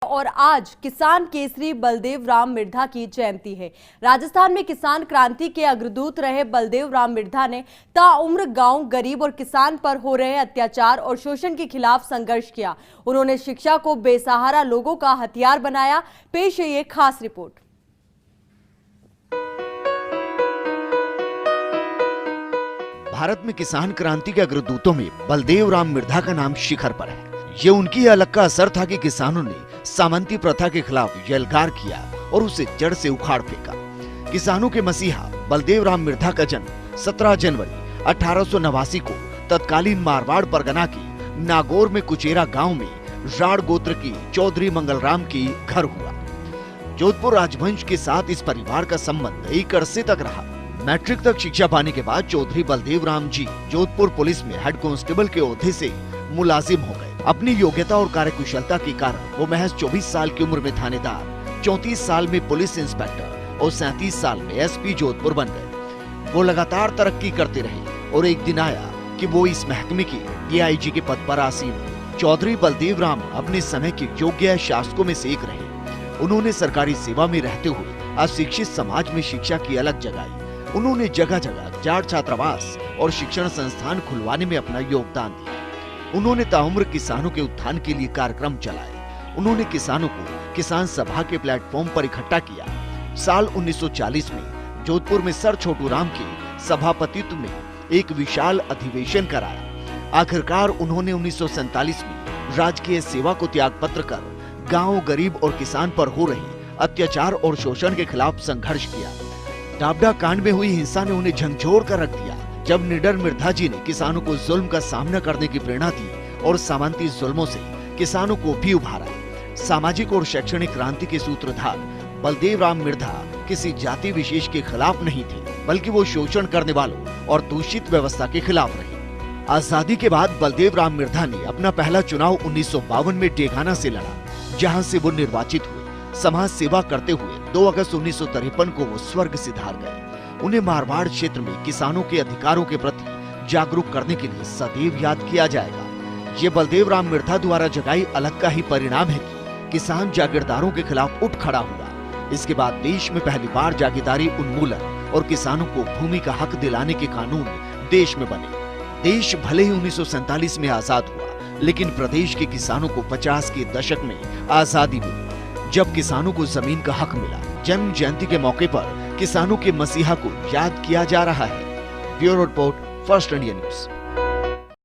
और आज किसान केसरी बलदेव राम मिर्धा की जयंती है। राजस्थान में किसान क्रांति के अग्रदूत रहे बलदेव राम मिर्धा ने ताउम्र गांव गरीब और किसान पर हो रहे अत्याचार और शोषण के खिलाफ संघर्ष किया। उन्होंने शिक्षा को बेसहारा लोगों का हथियार बनाया। पेश है ये खास रिपोर्ट। भारत में किसान क्रांति के अग्रदूतों में बलदेव राम मिर्धा का नाम शिखर पर है। ये उनकी अलग का असर था कि किसानों ने सामंती प्रथा के खिलाफ यलगार किया और उसे जड़ से उखाड़ फेंका। किसानों के मसीहा बलदेव राम मिर्धा का जन्म 17 जनवरी 1889 को तत्कालीन मारवाड़ परगना की नागौर में कुचेरा गांव में राड़ गोत्र की चौधरी मंगलराम की घर हुआ। जोधपुर राजवंश के साथ इस परिवार का संबंध एक अरसे तक रहा। मैट्रिक तक शिक्षा पाने के बाद चौधरी बलदेव राम जी जोधपुर पुलिस में हेड कांस्टेबल के ओहदे से मुलाजिम हो गए। अपनी योग्यता और कार्यकुशलता के कारण वो महज 24 साल की उम्र में थानेदार, 34 साल में पुलिस इंस्पेक्टर और 37 साल में एसपी जोधपुर बन गए। वो लगातार तरक्की करते रहे और एक दिन आया कि वो इस महकमे की डीआईजी के पद पर आसीन हुए। चौधरी बलदेव राम अपने समय के योग्य शासकों में से एक रहे। उन्होंने सरकारी सेवा में रहते हुए अशिक्षित समाज में शिक्षा की अलग जगाई। उन्होंने जगह जगह जाट छात्रावास और शिक्षण संस्थान खुलवाने में अपना योगदान दिया। उन्होंने ताउम्र किसानों के उत्थान के लिए कार्यक्रम चलाए। उन्होंने किसानों को किसान सभा के प्लेटफॉर्म पर इकट्ठा किया। साल 1940 में जोधपुर में सर छोटू राम के सभापतित्व में एक विशाल अधिवेशन कराया। आखिरकार उन्होंने 1947 में राजकीय सेवा को त्याग पत्र कर गांव गरीब और किसान पर हो रहे अत्याचार और शोषण के खिलाफ संघर्ष किया। डाबडा कांड में हुई हिंसा ने उन्हें झंझोर कर रख दिया। जब निडर मिर्धा जी ने किसानों को जुल्म का सामना करने की प्रेरणा दी और सामंती जुल्मों से किसानों को भी उभारा। सामाजिक और शैक्षणिक क्रांति के सूत्रधार बलदेव राम मिर्धा किसी जाति विशेष के खिलाफ नहीं थे, बल्कि वो शोषण करने वालों और दूषित व्यवस्था के खिलाफ रहे। आजादी के बाद बलदेव राम मिर्धा ने अपना पहला चुनाव 1952 में डेगाना से लड़ा, जहाँ से वो निर्वाचित हुए। समाज सेवा करते हुए 2 अगस्त 1953 को वो स्वर्ग सिधार गए। उन्हें मारवाड़ क्षेत्र में किसानों के अधिकारों के प्रति जागरूक करने के लिए सदैव याद किया जाएगा। ये बलदेव राम मिर्धा द्वारा जगाई अलग का ही परिणाम है कि किसान जागीरदारों के खिलाफ उठ खड़ा हुआ। इसके बाद देश में पहली बार जागीरदारी उन्मूलन और किसानों को भूमि का हक दिलाने के कानून देश में बने। देश भले ही 1947 में आजाद हुआ, लेकिन प्रदेश के किसानों को 50 के दशक में आजादी मिली, जब किसानों को जमीन का हक मिला। जन्म जयंती के मौके पर किसानों के मसीहा को याद किया जा रहा है। Bureau report, first India news.